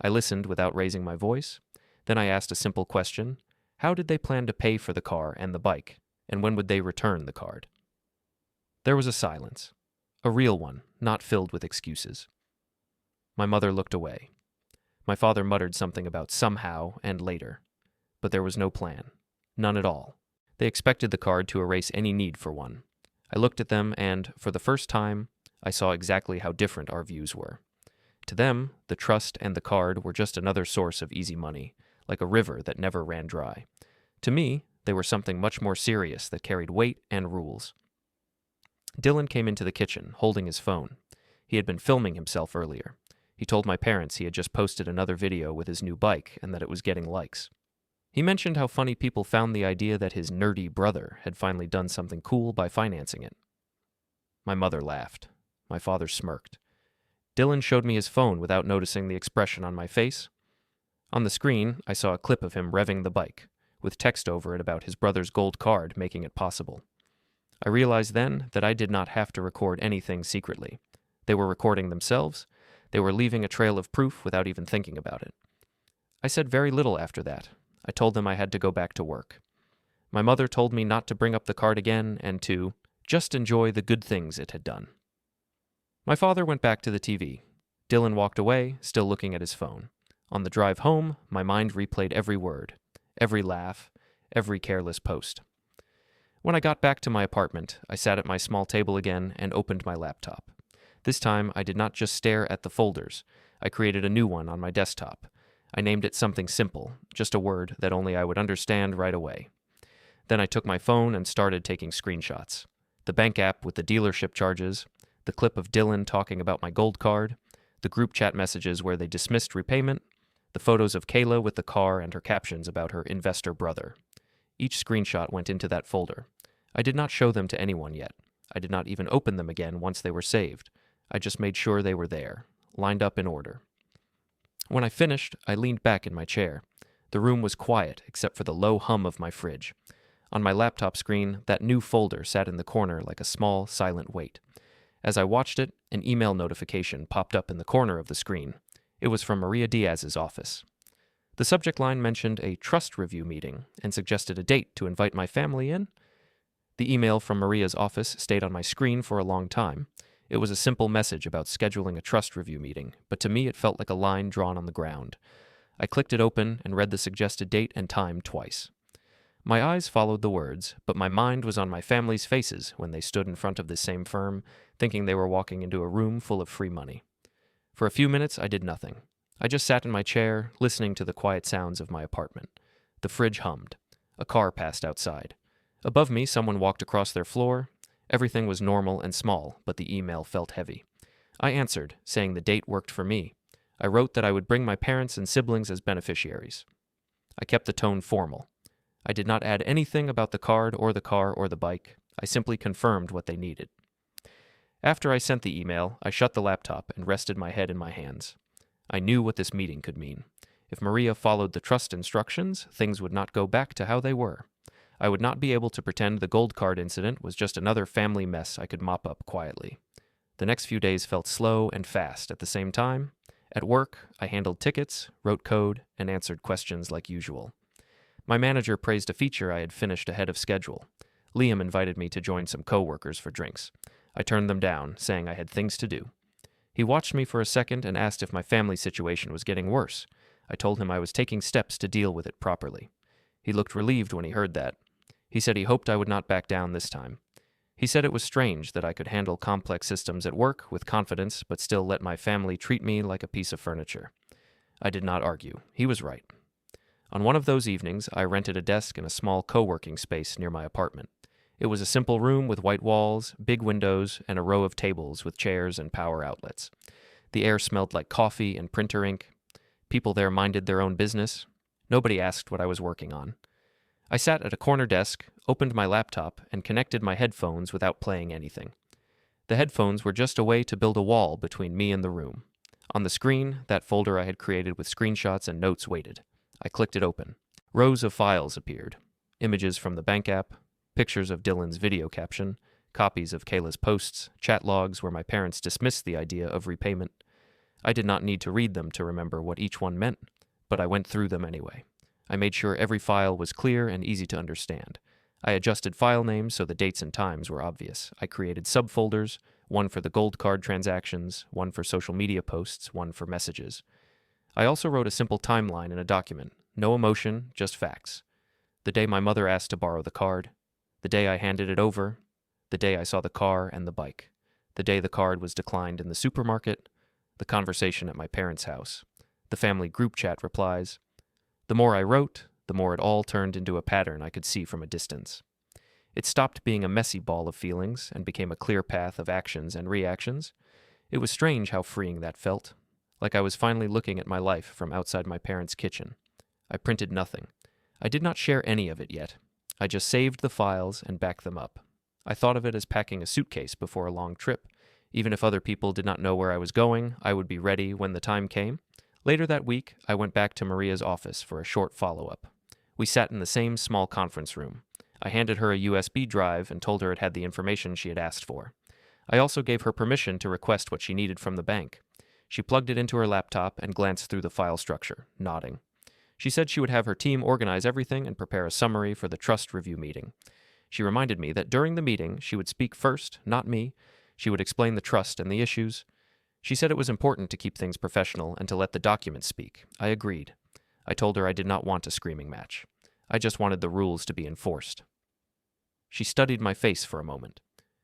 I listened without raising my voice. Then I asked a simple question. How did they plan to pay for the car and the bike, and when would they return the card? There was a silence. A real one, not filled with excuses. My mother looked away. My father muttered something about somehow and later, but there was no plan. None at all. They expected the card to erase any need for one. I looked at them and, for the first time, I saw exactly how different our views were. To them, the trust and the card were just another source of easy money, like a river that never ran dry. To me, they were something much more serious that carried weight and rules. Dylan came into the kitchen, holding his phone. He had been filming himself earlier. He told my parents he had just posted another video with his new bike and that it was getting likes. He mentioned how funny people found the idea that his nerdy brother had finally done something cool by financing it. My mother laughed. My father smirked. Dylan showed me his phone without noticing the expression on my face. On the screen, I saw a clip of him revving the bike, with text over it about his brother's gold card making it possible. I realized then that I did not have to record anything secretly. They were recording themselves. They were leaving a trail of proof without even thinking about it. I said very little after that. I told them I had to go back to work. My mother told me not to bring up the card again and to just enjoy the good things it had done. My father went back to the TV. Dylan walked away, still looking at his phone. On the drive home, my mind replayed every word, every laugh, every careless post. When I got back to my apartment, I sat at my small table again and opened my laptop. This time, I did not just stare at the folders. I created a new one on my desktop. I named it something simple, just a word that only I would understand right away. Then I took my phone and started taking screenshots. The bank app with the dealership charges, the clip of Dylan talking about my gold card, the group chat messages where they dismissed repayment, the photos of Kayla with the car and her captions about her investor brother. Each screenshot went into that folder. I did not show them to anyone yet. I did not even open them again once they were saved. I just made sure they were there, lined up in order. When I finished, I leaned back in my chair. The room was quiet except for the low hum of my fridge. On my laptop screen, that new folder sat in the corner like a small, silent weight. As I watched it, an email notification popped up in the corner of the screen. It was from Maria Diaz's office. The subject line mentioned a trust review meeting and suggested a date to invite my family in. The email from Maria's office stayed on my screen for a long time. It was a simple message about scheduling a trust review meeting, but to me it felt like a line drawn on the ground. I clicked it open and read the suggested date and time twice. My eyes followed the words, but my mind was on my family's faces when they stood in front of this same firm, thinking they were walking into a room full of free money. For a few minutes, I did nothing. I just sat in my chair, listening to the quiet sounds of my apartment. The fridge hummed. A car passed outside. Above me, someone walked across their floor. Everything was normal and small, but the email felt heavy. I answered, saying the date worked for me. I wrote that I would bring my parents and siblings as beneficiaries. I kept the tone formal. I did not add anything about the card or the car or the bike. I simply confirmed what they needed. After I sent the email, I shut the laptop and rested my head in my hands. I knew what this meeting could mean. If Maria followed the trust instructions, things would not go back to how they were. I would not be able to pretend the gold card incident was just another family mess I could mop up quietly. The next few days felt slow and fast at the same time. At work, I handled tickets, wrote code, and answered questions like usual. My manager praised a feature I had finished ahead of schedule. Liam invited me to join some coworkers for drinks. I turned them down, saying I had things to do. He watched me for a second and asked if my family situation was getting worse. I told him I was taking steps to deal with it properly. He looked relieved when he heard that. He said he hoped I would not back down this time. He said it was strange that I could handle complex systems at work with confidence but still let my family treat me like a piece of furniture. I did not argue. He was right. On one of those evenings, I rented a desk in a small co-working space near my apartment. It was a simple room with white walls, big windows, and a row of tables with chairs and power outlets. The air smelled like coffee and printer ink. People there minded their own business. Nobody asked what I was working on. I sat at a corner desk, opened my laptop, and connected my headphones without playing anything. The headphones were just a way to build a wall between me and the room. On the screen, that folder I had created with screenshots and notes waited. I clicked it open. Rows of files appeared. Images from the bank app, pictures of Dylan's video caption, copies of Kayla's posts, chat logs where my parents dismissed the idea of repayment. I did not need to read them to remember what each one meant, but I went through them anyway. I made sure every file was clear and easy to understand. I adjusted file names so the dates and times were obvious. I created subfolders, one for the gold card transactions, one for social media posts, one for messages. I also wrote a simple timeline in a document. No emotion, just facts. The day my mother asked to borrow the card, the day I handed it over, the day I saw the car and the bike, the day the card was declined in the supermarket, the conversation at my parents' house, the family group chat replies. The more I wrote, the more it all turned into a pattern I could see from a distance. It stopped being a messy ball of feelings and became a clear path of actions and reactions. It was strange how freeing that felt, like I was finally looking at my life from outside my parents' kitchen. I printed nothing. I did not share any of it yet. I just saved the files and backed them up. I thought of it as packing a suitcase before a long trip. Even if other people did not know where I was going, I would be ready when the time came. Later that week, I went back to Maria's office for a short follow-up. We sat in the same small conference room. I handed her a USB drive and told her it had the information she had asked for. I also gave her permission to request what she needed from the bank. She plugged it into her laptop and glanced through the file structure, nodding. She said she would have her team organize everything and prepare a summary for the trust review meeting. She reminded me that during the meeting, she would speak first, not me. She would explain the trust and the issues. She said it was important to keep things professional and to let the documents speak. I agreed. I told her I did not want a screaming match. I just wanted the rules to be enforced. She studied my face for a moment.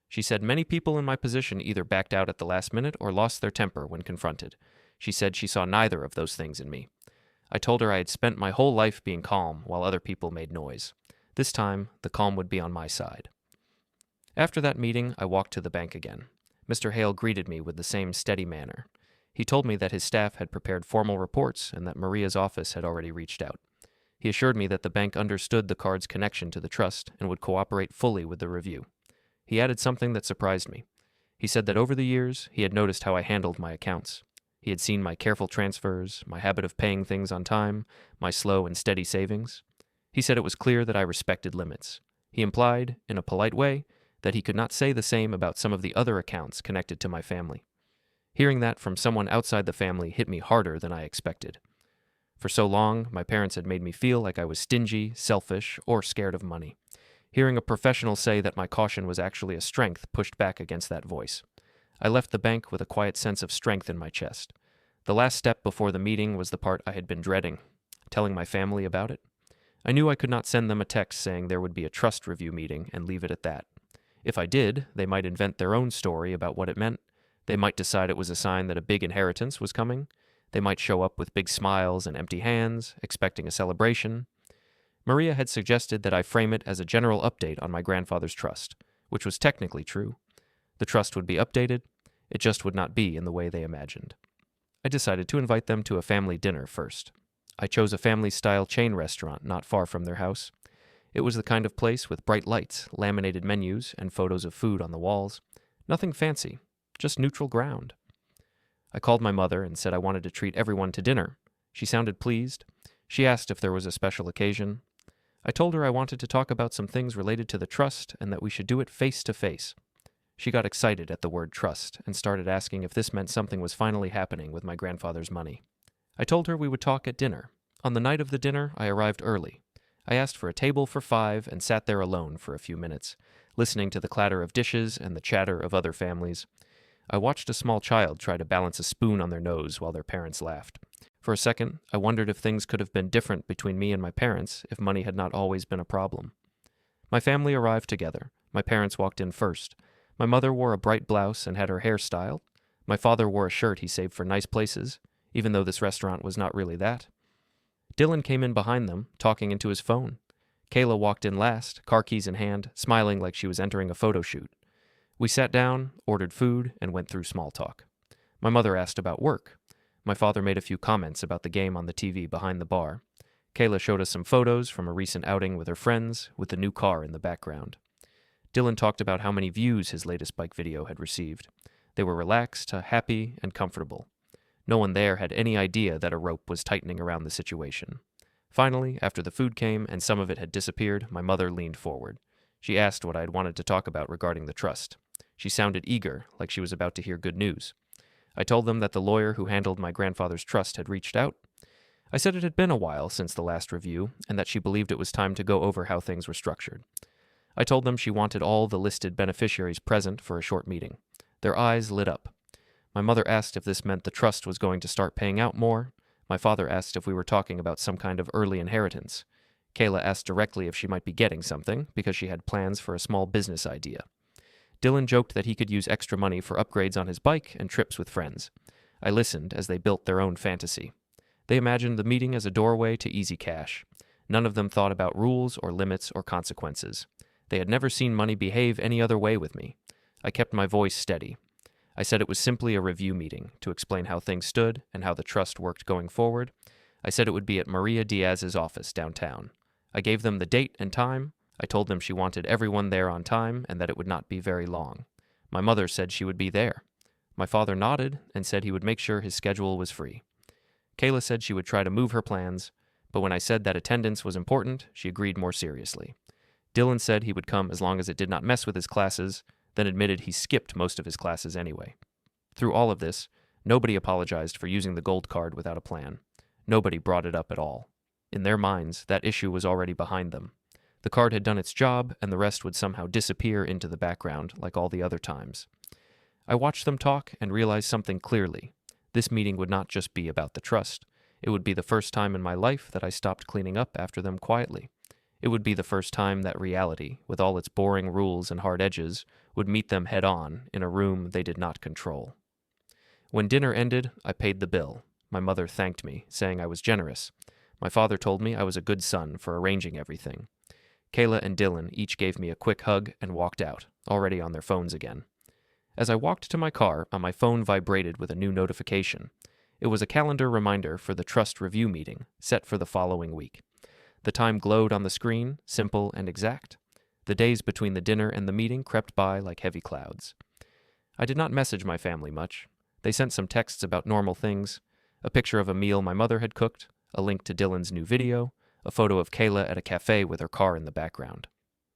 She said many people in my position either backed out at the last minute or lost their temper when confronted. She said she saw neither of those things in me. I told her I had spent my whole life being calm while other people made noise. This time, the calm would be on my side. After that meeting, I walked to the bank again. Mr. Hale greeted me with the same steady manner. He told me that his staff had prepared formal reports and that Maria's office had already reached out. He assured me that the bank understood the card's connection to the trust and would cooperate fully with the review. He added something that surprised me. He said that over the years, he had noticed how I handled my accounts. He had seen my careful transfers, my habit of paying things on time, my slow and steady savings. He said it was clear that I respected limits. He implied, in a polite way, that he could not say the same about some of the other accounts connected to my family. Hearing that from someone outside the family hit me harder than I expected. For so long, my parents had made me feel like I was stingy, selfish, or scared of money. Hearing a professional say that my caution was actually a strength pushed back against that voice. I left the bank with a quiet sense of strength in my chest. The last step before the meeting was the part I had been dreading, telling my family about it. I knew I could not send them a text saying there would be a trust review meeting and leave it at that. If I did, they might invent their own story about what it meant. They might decide it was a sign that a big inheritance was coming. They might show up with big smiles and empty hands, expecting a celebration. Maria had suggested that I frame it as a general update on my grandfather's trust, which was technically true. The trust would be updated, it just would not be in the way they imagined. I decided to invite them to a family dinner first. I chose a family-style chain restaurant not far from their house. It was the kind of place with bright lights, laminated menus, and photos of food on the walls. Nothing fancy, just neutral ground. I called my mother and said I wanted to treat everyone to dinner. She sounded pleased. She asked if there was a special occasion. I told her I wanted to talk about some things related to the trust and that we should do it face to face. She got excited at the word trust and started asking if this meant something was finally happening with my grandfather's money. I told her we would talk at dinner. On the night of the dinner, I arrived early. I asked for a table for 5 and sat there alone for a few minutes, listening to the clatter of dishes and the chatter of other families. I watched a small child try to balance a spoon on their nose while their parents laughed. For a second, I wondered if things could have been different between me and my parents if money had not always been a problem. My family arrived together. My parents walked in first. My mother wore a bright blouse and had her hair styled. My father wore a shirt he saved for nice places, even though this restaurant was not really that. Dylan came in behind them, talking into his phone. Kayla walked in last, car keys in hand, smiling like she was entering a photo shoot. We sat down, ordered food, and went through small talk. My mother asked about work. My father made a few comments about the game on the TV behind the bar. Kayla showed us some photos from a recent outing with her friends, with the new car in the background. Dylan talked about how many views his latest bike video had received. They were relaxed, happy, and comfortable. No one there had any idea that a rope was tightening around the situation. Finally, after the food came and some of it had disappeared, my mother leaned forward. She asked what I had wanted to talk about regarding the trust. She sounded eager, like she was about to hear good news. I told them that the lawyer who handled my grandfather's trust had reached out. I said it had been a while since the last review, and that she believed it was time to go over how things were structured. I told them she wanted all the listed beneficiaries present for a short meeting. Their eyes lit up. My mother asked if this meant the trust was going to start paying out more. My father asked if we were talking about some kind of early inheritance. Kayla asked directly if she might be getting something, because she had plans for a small business idea. Dylan joked that he could use extra money for upgrades on his bike and trips with friends. I listened as they built their own fantasy. They imagined the meeting as a doorway to easy cash. None of them thought about rules or limits or consequences. They had never seen money behave any other way with me. I kept my voice steady. I said it was simply a review meeting to explain how things stood and how the trust worked going forward. I said it would be at Maria Diaz's office downtown. I gave them the date and time. I told them she wanted everyone there on time and that it would not be very long. My mother said she would be there. My father nodded and said he would make sure his schedule was free. Kayla said she would try to move her plans, but when I said that attendance was important, she agreed more seriously. Dylan said he would come as long as it did not mess with his classes, then admitted he skipped most of his classes anyway. Through all of this, nobody apologized for using the gold card without a plan. Nobody brought it up at all. In their minds, that issue was already behind them. The card had done its job, and the rest would somehow disappear into the background like all the other times. I watched them talk and realized something clearly. This meeting would not just be about the trust. It would be the first time in my life that I stopped cleaning up after them quietly. It would be the first time that reality, with all its boring rules and hard edges, would meet them head-on in a room they did not control. When dinner ended, I paid the bill. My mother thanked me, saying I was generous. My father told me I was a good son for arranging everything. Kayla and Dylan each gave me a quick hug and walked out, already on their phones again. As I walked to my car, my phone vibrated with a new notification. It was a calendar reminder for the trust review meeting, set for the following week. The time glowed on the screen, simple and exact. The days between the dinner and the meeting crept by like heavy clouds. I did not message my family much. They sent some texts about normal things, a picture of a meal my mother had cooked, a link to Dylan's new video, a photo of Kayla at a cafe with her car in the background.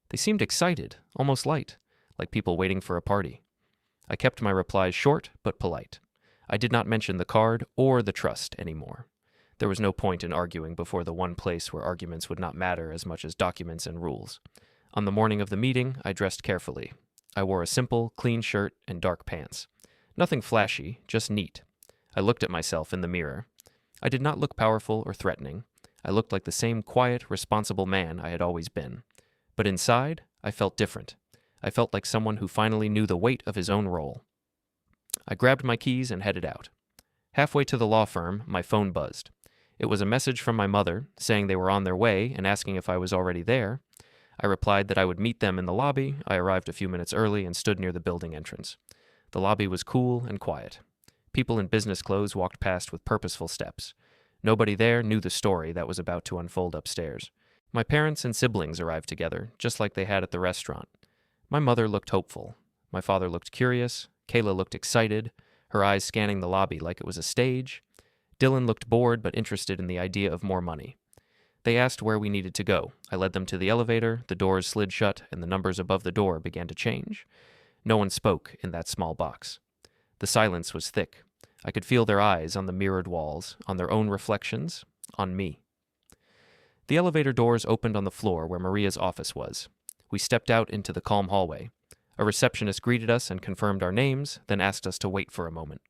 They seemed excited, almost light, like people waiting for a party. I kept my replies short but polite. I did not mention the card or the trust anymore. There was no point in arguing before the one place where arguments would not matter as much as documents and rules. On the morning of the meeting, I dressed carefully. I wore a simple, clean shirt and dark pants. Nothing flashy, just neat. I looked at myself in the mirror. I did not look powerful or threatening. I looked like the same quiet, responsible man I had always been. But inside, I felt different. I felt like someone who finally knew the weight of his own role. I grabbed my keys and headed out. Halfway to the law firm, my phone buzzed. It was a message from my mother, saying they were on their way and asking if I was already there. I replied that I would meet them in the lobby. I arrived a few minutes early and stood near the building entrance. The lobby was cool and quiet. People in business clothes walked past with purposeful steps. Nobody there knew the story that was about to unfold upstairs. My parents and siblings arrived together, just like they had at the restaurant. My mother looked hopeful. My father looked curious. Kayla looked excited, her eyes scanning the lobby like it was a stage. Dylan looked bored but interested in the idea of more money. They asked where we needed to go. I led them to the elevator, the doors slid shut, and the numbers above the door began to change. No one spoke in that small box. The silence was thick. I could feel their eyes on the mirrored walls, on their own reflections, on me. The elevator doors opened on the floor where Maria's office was. We stepped out into the calm hallway. A receptionist greeted us and confirmed our names, then asked us to wait for a moment.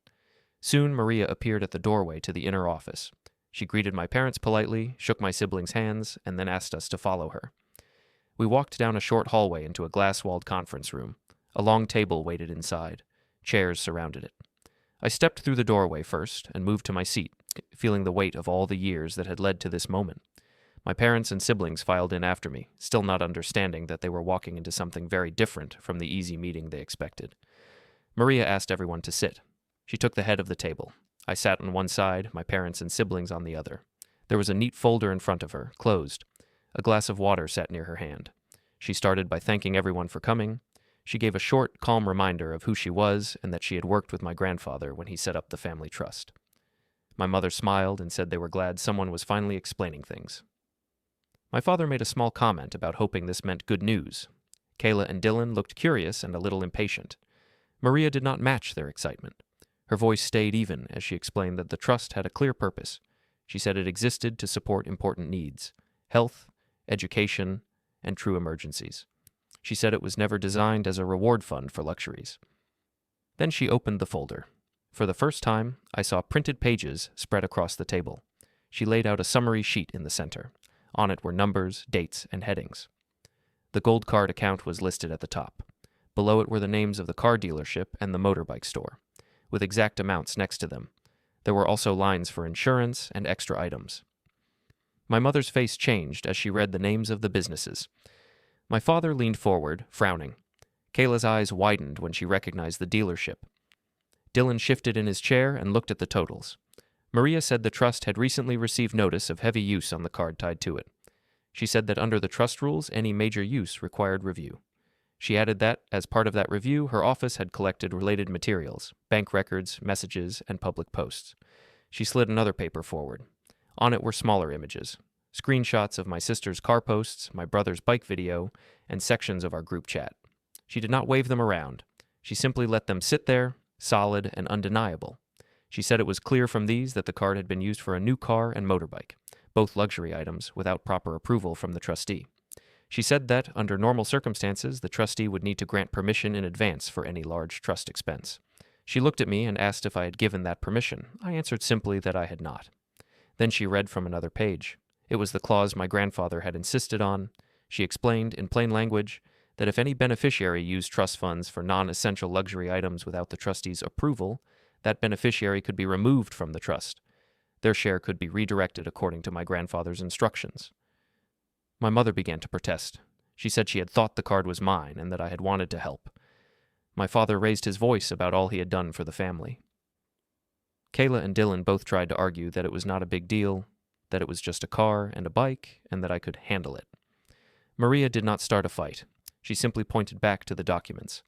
Soon Maria appeared at the doorway to the inner office. She greeted my parents politely, shook my siblings' hands, and then asked us to follow her. We walked down a short hallway into a glass-walled conference room. A long table waited inside. Chairs surrounded it. I stepped through the doorway first and moved to my seat, feeling the weight of all the years that had led to this moment. My parents and siblings filed in after me, still not understanding that they were walking into something very different from the easy meeting they expected. Maria asked everyone to sit. She took the head of the table. I sat on one side, my parents and siblings on the other. There was a neat folder in front of her, closed. A glass of water sat near her hand. She started by thanking everyone for coming. She gave a short, calm reminder of who she was and that she had worked with my grandfather when he set up the family trust. My mother smiled and said they were glad someone was finally explaining things. My father made a small comment about hoping this meant good news. Kayla and Dylan looked curious and a little impatient. Maria did not match their excitement. Her voice stayed even as she explained that the trust had a clear purpose. She said it existed to support important needs: health, education, and true emergencies. She said it was never designed as a reward fund for luxuries. Then she opened the folder. For the first time, I saw printed pages spread across the table. She laid out a summary sheet in the center. On it were numbers, dates, and headings. The gold card account was listed at the top. Below it were the names of the car dealership and the motorbike store, with exact amounts next to them. There were also lines for insurance and extra items. My mother's face changed as she read the names of the businesses. My father leaned forward, frowning. Kayla's eyes widened when she recognized the dealership. Dylan shifted in his chair and looked at the totals. Maria said the trust had recently received notice of heavy use on the card tied to it. She said that under the trust rules, any major use required review. She added that, as part of that review, her office had collected related materials, bank records, messages, and public posts. She slid another paper forward. On it were smaller images, screenshots of my sister's car posts, my brother's bike video, and sections of our group chat. She did not wave them around. She simply let them sit there, solid and undeniable. She said it was clear from these that the card had been used for a new car and motorbike, both luxury items, without proper approval from the trustee. She said that, under normal circumstances, the trustee would need to grant permission in advance for any large trust expense. She looked at me and asked if I had given that permission. I answered simply that I had not. Then she read from another page. It was the clause my grandfather had insisted on. She explained, in plain language, that if any beneficiary used trust funds for non-essential luxury items without the trustee's approval, that beneficiary could be removed from the trust. Their share could be redirected according to my grandfather's instructions. My mother began to protest. She said she had thought the card was mine and that I had wanted to help. My father raised his voice about all he had done for the family. Kayla and Dylan both tried to argue that it was not a big deal, that it was just a car and a bike, and that I could handle it. Maria did not start a fight. She simply pointed back to the documents.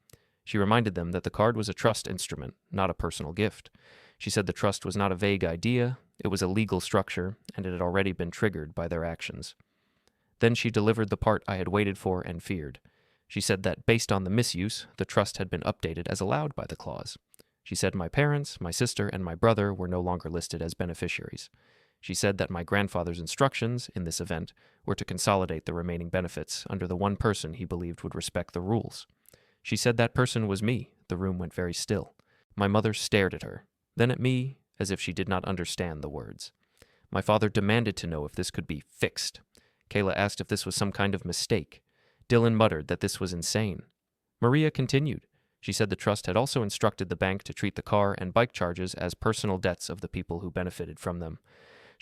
She reminded them that the card was a trust instrument, not a personal gift. She said the trust was not a vague idea, it was a legal structure, and it had already been triggered by their actions. Then she delivered the part I had waited for and feared. She said that, based on the misuse, the trust had been updated as allowed by the clause. She said my parents, my sister, and my brother were no longer listed as beneficiaries. She said that my grandfather's instructions, in this event, were to consolidate the remaining benefits under the one person he believed would respect the rules. She said that person was me. The room went very still. My mother stared at her, then at me, as if she did not understand the words. My father demanded to know if this could be fixed. Kayla asked if this was some kind of mistake. Dylan muttered that this was insane. Maria continued. She said the trust had also instructed the bank to treat the car and bike charges as personal debts of the people who benefited from them.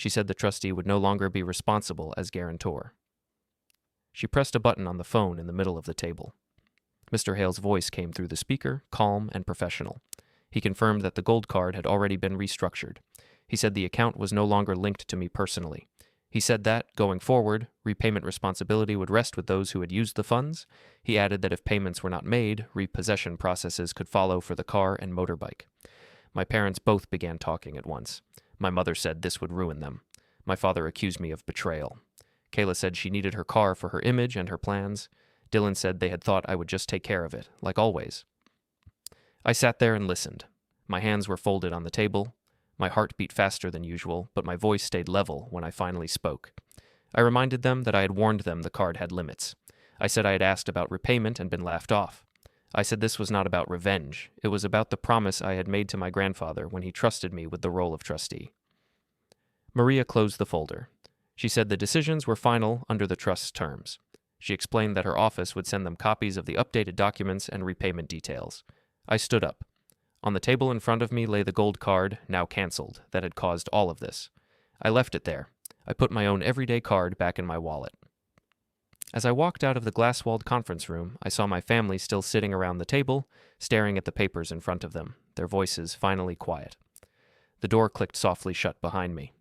She said the trustee would no longer be responsible as guarantor. She pressed a button on the phone in the middle of the table. Mr. Hale's voice came through the speaker, calm and professional. He confirmed that the gold card had already been restructured. He said the account was no longer linked to me personally. He said that, going forward, repayment responsibility would rest with those who had used the funds. He added that if payments were not made, repossession processes could follow for the car and motorbike. My parents both began talking at once. My mother said this would ruin them. My father accused me of betrayal. Kayla said she needed her car for her image and her plans. Dylan said they had thought I would just take care of it, like always. I sat there and listened. My hands were folded on the table. My heart beat faster than usual, but my voice stayed level when I finally spoke. I reminded them that I had warned them the card had limits. I said I had asked about repayment and been laughed off. I said this was not about revenge. It was about the promise I had made to my grandfather when he trusted me with the role of trustee. Maria closed the folder. She said the decisions were final under the trust's terms. She explained that her office would send them copies of the updated documents and repayment details. I stood up. On the table in front of me lay the gold card, now canceled, that had caused all of this. I left it there. I put my own everyday card back in my wallet. As I walked out of the glass-walled conference room, I saw my family still sitting around the table, staring at the papers in front of them, their voices finally quiet. The door clicked softly shut behind me.